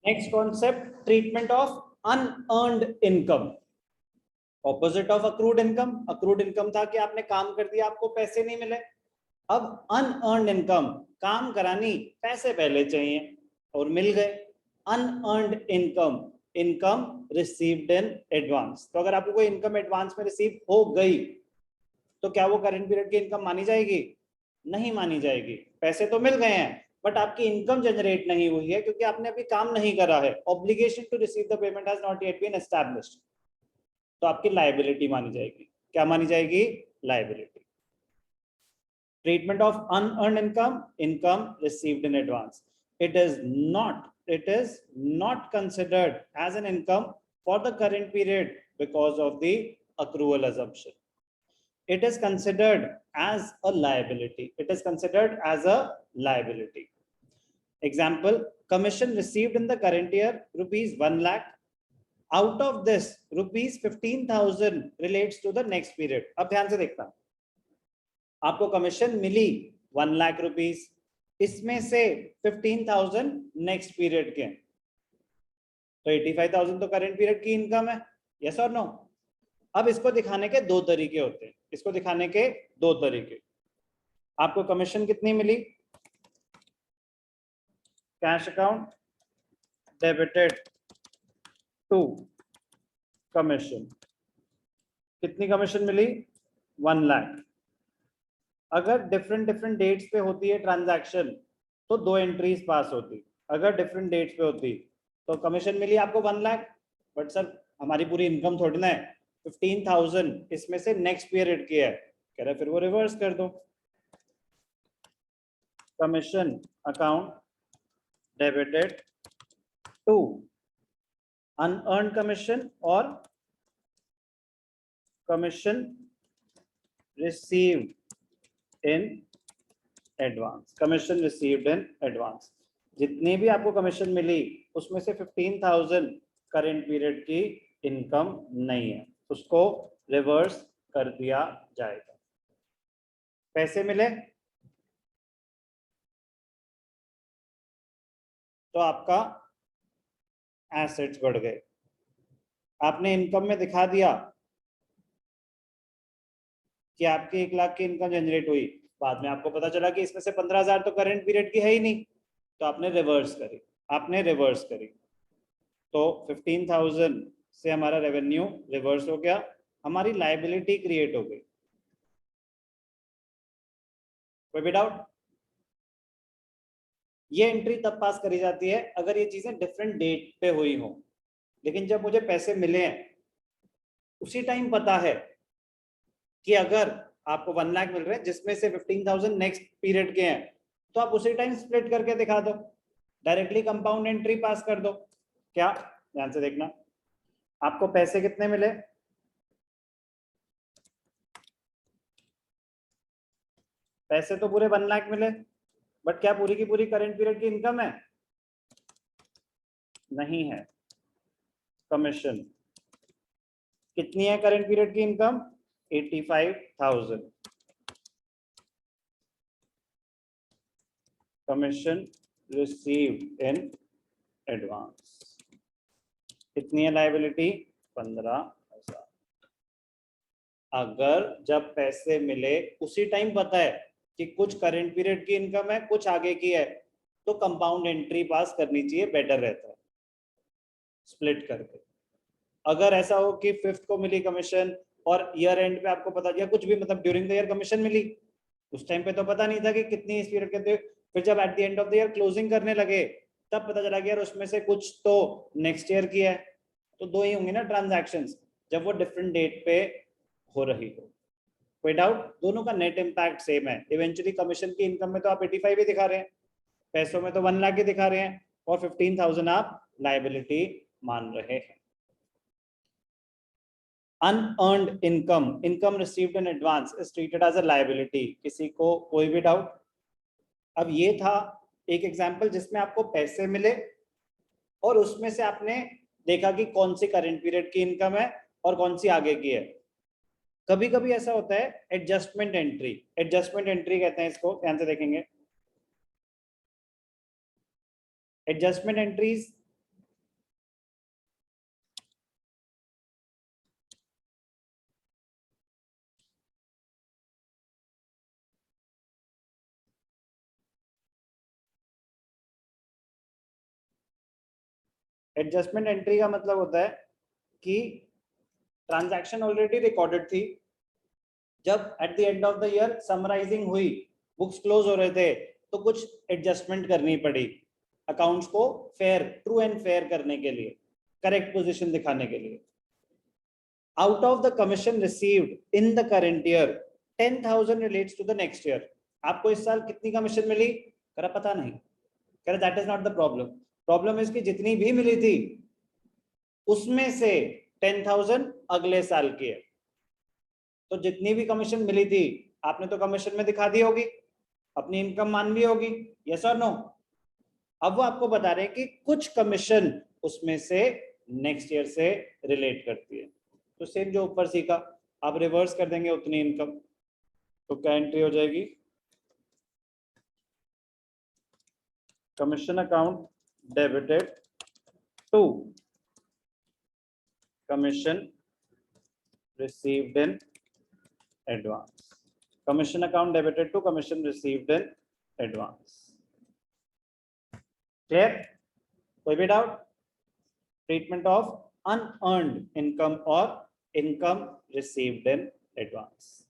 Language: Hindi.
Next concept, treatment of unearned income, opposite of accrued income. Accrued income था कि आपने काम कर दिया, आपको पैसे नहीं मिले। अब अनअर्न्ड इनकम, काम करानी, पैसे पहले चाहिए और मिल गए। Unearned income, income received in advance. तो अगर आपको कोई इनकम एडवांस में रिसीव हो गई तो क्या वो करंट पीरियड की इनकम मानी जाएगी? नहीं मानी जाएगी। पैसे तो मिल गए हैं बट आपकी इनकम जनरेट नहीं हुई है क्योंकि आपने अभी काम नहीं करा है। Obligation to receive the payment has not yet been established, तो आपकी लायबिलिटी मानी जाएगी। क्या मानी जाएगी? Liability. Treatment of unearned income, income received in advance. It is not considered as an income for the current period because of the accrual assumption. It is considered as a liability. It is considered as a liability. Example, commission received in the current year rupees 1 lakh. Out of this rupees 15,000 relates to the next period. अब ध्यान से देखना, आपको कमीशन मिली 1 लाख रुपीस, इसमें से 15,000 नेक्स्ट पीरियड के, तो 85,000 तो करंट पीरियड की इनकम है। यस और नो? अब इसको दिखाने के दो तरीके होते हैं। इसको दिखाने के दो तरीके। आपको कमीशन कितनी मिली? Cash account debited to commission. कितनी कमीशन मिली? 1 लाख। अगर डिफरेंट डेट्स पे होती है ट्रांजैक्शन तो दो एंट्रीज पास होती। अगर डिफरेंट डेट्स पे होती तो कमीशन मिली आपको 1 लाख, बट सर हमारी पूरी इनकम थोड़ी ना है, 15,000 इसमें से नेक्स्ट पीरियड की है। कह रहा है फिर वो रिवर्स कर दो। Commission account debited to unearned commission और commission received in advance. Commission received in advance, जितनी भी आपको कमीशन मिली उसमें से 15,000 करंट पीरियड की इनकम नहीं है, उसको रिवर्स कर दिया जाएगा। पैसे मिले तो आपका एसेट्स बढ़ गए। आपने इनकम में दिखा दिया कि आपकी 1 लाख की इनकम जनरेट हुई, बाद में आपको पता चला कि इसमें से 15,000 तो करंट पीरियड की है ही नहीं, तो आपने रिवर्स करी। तो 15,000 से हमारा रेवेन्यू रिवर्स हो गया, हमारी लायबिलिटी क्रिएट हो गई। कोई भी डाउट? ये एंट्री तब पास करी जाती है अगर ये चीजें डिफरेंट डेट पे हुई हो, लेकिन जब मुझे पैसे मिले हैं उसी टाइम पता है कि अगर आपको 1 लाख मिल रहे हैं जिसमें से 15,000 नेक्स्ट पीरियड के हैं, तो आप उसी टाइम स्प्लिट करके दिखा दो, डायरेक्टली कंपाउंड एंट्री पास कर दो। क्या? ध्यान से देखना, आपको पैसे कितने मिले? पैसे तो पूरे 1 लाख मिले, बट क्या पूरी की पूरी करंट पीरियड की इनकम है? नहीं है। कमीशन कितनी है करंट पीरियड की income? 85,000। Commission received in advance कितनी है लायबिलिटी? 15,000। अगर जब पैसे मिले उसी टाइम पता है कि कुछ करंट पीरियड की इनकम है, कुछ आगे की है, तो कंपाउंड एंट्री पास करनी चाहिए, बेटर रहता है स्प्लिट करके। अगर ऐसा हो कि 5th को मिली कमीशन और ईयर एंड पे आपको पता चला कुछ भी, मतलब ड्यूरिंग द ईयर कमीशन मिली, उस टाइम पे तो पता नहीं था कि कितनी इस पीरियड के, फिर जब at the end of the year closing करने लगे तब पता चला कि यार उसमें से कुछ तो नेक्स्ट ईयर की है। तो दो ही होंगी ना ट्रांजैक्शंस जब वो डिफरेंट डेट पे हो रही हो। कोई डाउट? दोनों का नेट इम्पैक्ट सेम है। इवेंचुअली कमीशन की इनकम में तो आप 85 ही दिखा रहे हैं, पैसों में तो 1 लाख ही दिखा रहे हैं, और 15,000 आप लायबिलिटी मान रहे हैं। Unearned income, income received in advance is treated as a liability. किसी को कोई भी डाउट? अब ये था एक एग्जांपल जिसमें आपको पैसे मिले और उसमें से आपने देखा कि कौन सी करंट पीरियड की इनकम है और कौन सी आगे की है। कभी कभी ऐसा होता है एडजस्टमेंट एंट्री, एडजस्टमेंट एंट्री कहते हैं इसको, ध्यान से देखेंगे। एडजस्टमेंट एंट्रीज एडजस्टमेंट एंट्री का मतलब होता है कि ट्रांजैक्शन ऑलरेडी रिकॉर्डेड थी, जब at the end of the year summarising हुई, बुक्स क्लोज हो रहे थे, तो कुछ एडजस्टमेंट करनी पड़ी अकाउंट्स को फेयर, ट्रू एंड फेयर करने के लिए, करेक्ट पोजीशन दिखाने के लिए। Out of the commission received in the current year 10,000 relates to the next year. आपको इस साल कितनी कमीशन मिली, करा पता नहीं, करा that is not the problem. Problem इसकी जितनी भी मिली थी उसमें से 10,000 अगले साल की है। तो जितनी भी कमीशन मिली थी आपने तो कमीशन में दिखा दी होगी, अपनी इनकम मान ली होगी, यस और नो। अब वो आपको बता रहे हैं कि कुछ कमीशन उसमें से नेक्स्ट ईयर से रिलेट करती है। तो सेम जो ऊपर सीखा आप रिवर्स कर देंगे उतनी इनकम, तो क्या एंट्री हो जाएगी, commission account debited to commission received in advance, commission account debited to commission received in advance. Clear? कोई भी doubt? Treatment of unearned income और इनकम रिसीव्ड इन एडवांस।